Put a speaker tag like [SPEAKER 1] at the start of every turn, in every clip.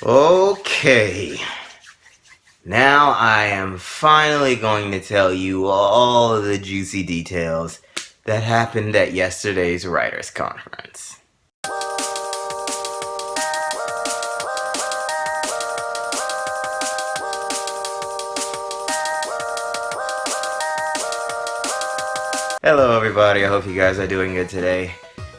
[SPEAKER 1] Okay, now I am finally going to tell you all of the juicy details that happened at yesterday's writers' conference. Hello everybody, I hope you guys are doing good today.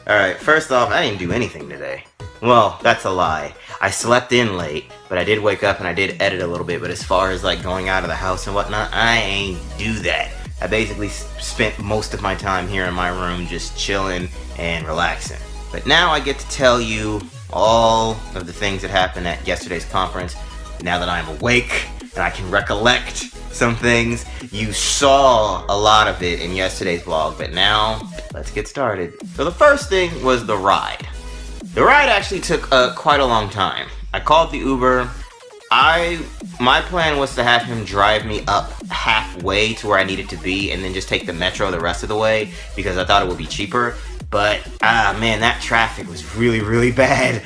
[SPEAKER 1] Alright, first off, I didn't do anything today. Well, that's a lie. I slept in late, but I did wake up and I did edit a little bit, but as far as like going out of the house and whatnot, I ain't do that. I basically spent most of my time here in my room just chilling and relaxing. But now I get to tell you all of the things that happened at yesterday's conference. Now that I'm awake and I can recollect some things, you saw a lot of it in yesterday's vlog, but now let's get started. So the first thing was the ride. The ride actually took quite a long time. I called the Uber. My plan was to have him drive me up halfway to where I needed to be and then just take the metro the rest of the way because I thought it would be cheaper. But, man, that traffic was really bad.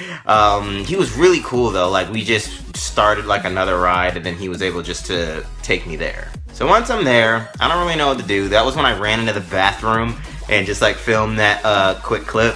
[SPEAKER 1] He was really cool though. Like, we just started like another ride and then he was able just to take me there. So once I'm there, I don't really know what to do. That was when I ran into the bathroom and just like filmed that quick clip.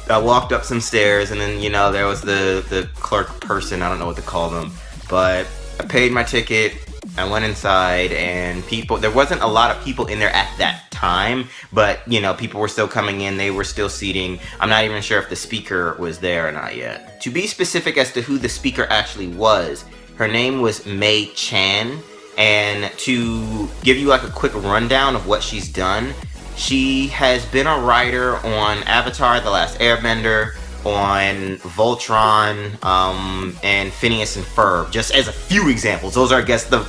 [SPEAKER 1] I walked up some stairs and then, you know, there was the clerk person, I don't know what to call them, but I paid my ticket, I went inside, and there wasn't a lot of people in there at that time, but, you know, people were still coming in, they were still seating. I'm not even sure if the speaker was there or not yet. To be specific as to who the speaker actually was, her name was May Chan, and to give you like a quick rundown of what she's done, she has been a writer on Avatar: The Last Airbender, on Voltron, and Phineas and Ferb, just as a few examples. Those are, I guess, the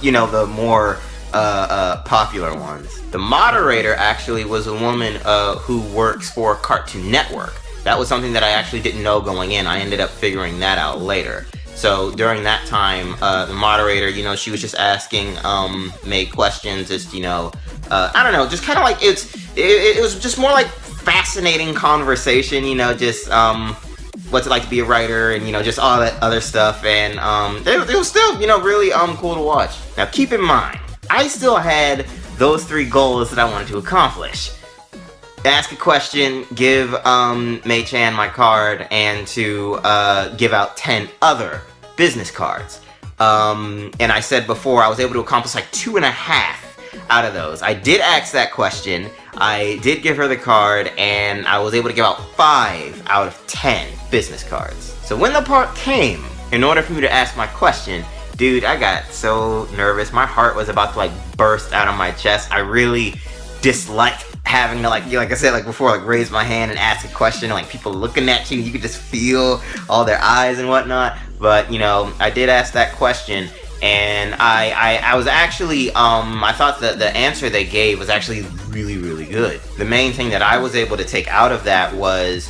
[SPEAKER 1] more popular ones. The moderator actually was a woman who works for Cartoon Network. That was something that I actually didn't know going in. I ended up figuring that out later. So during that time, the moderator, you know, she was just asking May questions, just, you know, I don't know, just kind of like, it was just more like fascinating conversation, you know, just what's it like to be a writer and, you know, just all that other stuff. And it was still, you know, really cool to watch. Now keep in mind, I still had those 3 goals that I wanted to accomplish. Ask a question, give May Chan my card, and to give out 10 other business cards. And I said before, I was able to accomplish like 2.5 out of those. I did ask that question, I did give her the card, and I was able to give out 5 out of 10 business cards. So when the part came, in order for me to ask my question, dude, I got so nervous. My heart was about to like burst out of my chest. I really disliked having to like I said, like before, like raise my hand and ask a question, like people looking at you, you could just feel all their eyes and whatnot. But, you know, I did ask that question, and I was actually, I thought that the answer they gave was actually really good. The main thing that I was able to take out of that was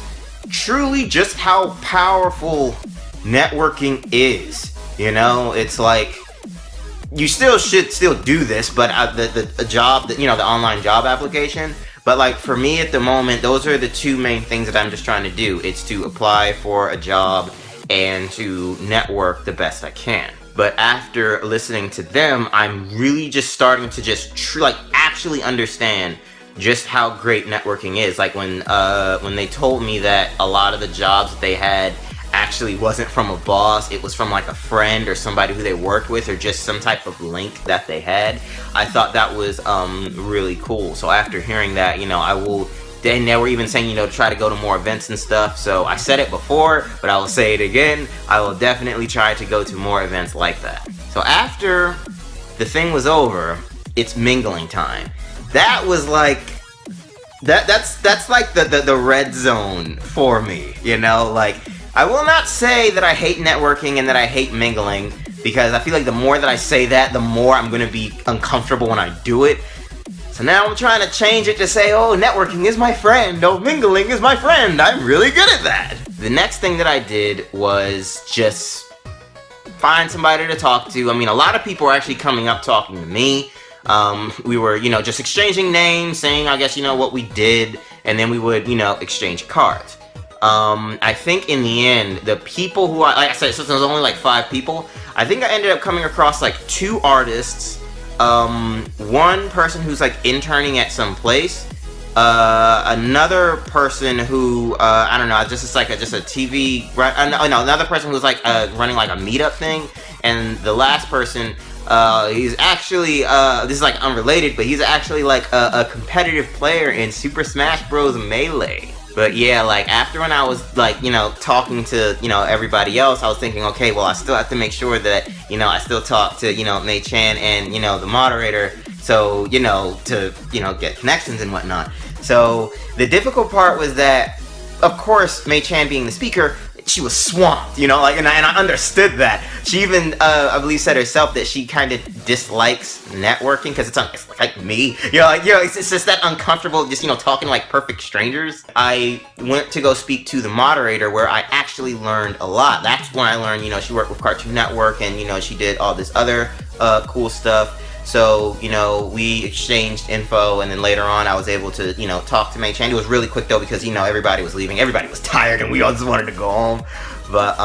[SPEAKER 1] truly just how powerful networking is. You know, it's like, you should still do this, but the job, you know, the online job application. But like for me at the moment, those are the 2 main things that I'm just trying to do. It's to apply for a job and to network the best I can. But after listening to them, I'm really just starting to just actually understand just how great networking is. Like when they told me that a lot of the jobs that they had actually wasn't from a boss, it was from like a friend or somebody who they worked with, or just some type of link that they had. I thought that was really cool. So after hearing that, you know, then they were even saying, you know, to try to go to more events and stuff. So I said it before, but I will say it again, I will definitely try to go to more events like that. So after the thing was over, it's mingling time. That was like, that's like the red zone for me, you know. Like, I will not say that I hate networking and that I hate mingling, because I feel like the more that I say that, the more I'm going to be uncomfortable when I do it. So now I'm trying to change it to say, oh, networking is my friend, oh, mingling is my friend. I'm really good at that. The next thing that I did was just find somebody to talk to. I mean, a lot of people were actually coming up talking to me. We were, you know, just exchanging names, saying, I guess, you know, what we did, and then we would, you know, exchange cards. I think in the end, the people who like I said, since there was only like 5 people, I think I ended up coming across like 2 artists, one person who's like interning at some place, another person who I don't know, just a TV, no, another person who's like running like a meetup thing, and the last person, he's actually this is like unrelated, but he's actually like a competitive player in Super Smash Bros. Melee. But yeah, like after when I was like, you know, talking to, you know, everybody else, I was thinking, okay, well, I still have to make sure that, you know, I still talk to, you know, Mei Chan and, you know, the moderator, so, you know, to, you know, get connections and whatnot. So the difficult part was that, of course, Mei Chan being the speaker, she was swamped, you know, like, and I understood that. She even, I believe, said herself that she kind of dislikes networking because it's like me, you know, like, you know, it's just that uncomfortable, just, you know, talking like perfect strangers. I went to go speak to the moderator where I actually learned a lot. That's when I learned, you know, she worked with Cartoon Network and, you know, she did all this other cool stuff. So, you know, we exchanged info, and then later on I was able to, you know, talk to Mei Chan. It was really quick though because, you know, everybody was leaving. Everybody was tired and we all just wanted to go home. But,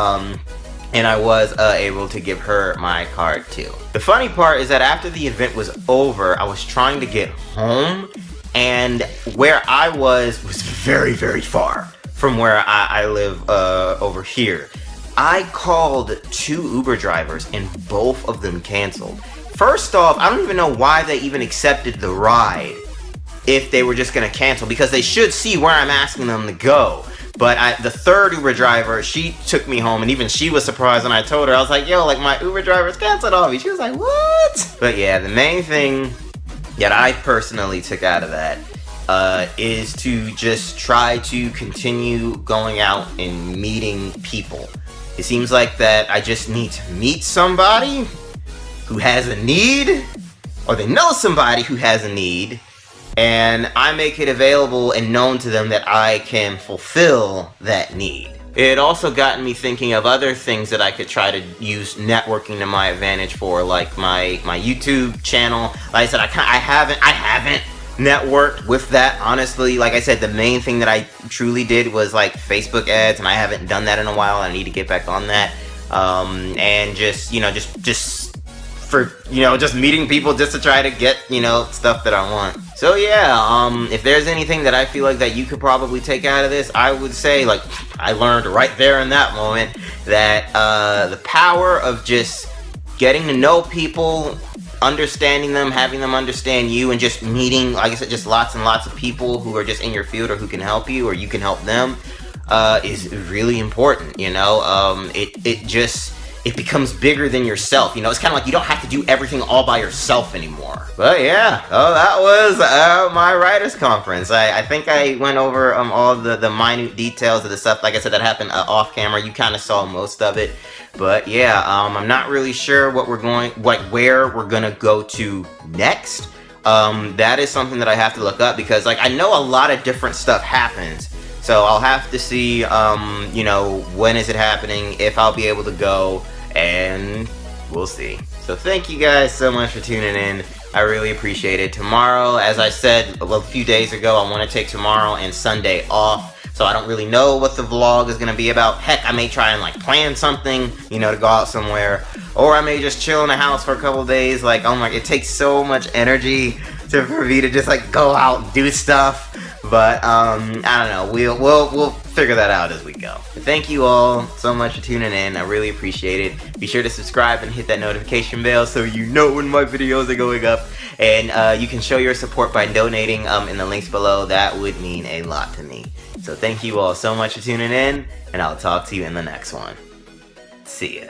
[SPEAKER 1] and I was able to give her my card too. The funny part is that after the event was over, I was trying to get home, and where I was very, very far from where I live over here. I called 2 Uber drivers and both of them canceled. First off, I don't even know why they even accepted the ride if they were just gonna cancel, because they should see where I'm asking them to go. But the third Uber driver, she took me home, and even she was surprised when I told her. I was like, yo, like, my Uber driver's canceled on me. She was like, what? But yeah, the main thing that I personally took out of that is to just try to continue going out and meeting people. It seems like that I just need to meet somebody who has a need, or they know somebody who has a need, and I make it available and known to them that I can fulfill that need. It also got me thinking of other things that I could try to use networking to my advantage for, like my YouTube channel. Like I said, I haven't networked with that, honestly. Like I said, the main thing that I truly did was like Facebook ads, and I haven't done that in a while. I need to get back on that. And just, you know, just for, you know, just meeting people just to try to get, you know, stuff that I want. So yeah, if there's anything that I feel like that you could probably take out of this, I would say, like, I learned right there in that moment that the power of just getting to know people, understanding them, having them understand you, and just meeting, like I said, just lots and lots of people who are just in your field or who can help you or you can help them, is really important, you know. It becomes bigger than yourself, you know. It's kind of like you don't have to do everything all by yourself anymore. But yeah, that was my writers conference. I think I went over all the minute details of the stuff, like I said, that happened off camera. You kind of saw most of it. But yeah, I'm not really sure where we're gonna go to next. That is something that I have to look up, because like I know a lot of different stuff happens. So I'll have to see, you know, when is it happening, if I'll be able to go, and we'll see. So thank you guys so much for tuning in. I really appreciate it. Tomorrow, as I said a few days ago, I want to take tomorrow and Sunday off. So I don't really know what the vlog is going to be about. Heck, I may try and like plan something, you know, to go out somewhere. Or I may just chill in the house for a couple days. Like, oh my, it takes so much energy for me to just like go out and do stuff. But I don't know. We'll figure that out as we go. But thank you all so much for tuning in. I really appreciate it. Be sure to subscribe and hit that notification bell so you know when my videos are going up. And you can show your support by donating in the links below. That would mean a lot to me. So thank you all so much for tuning in, and I'll talk to you in the next one. See ya.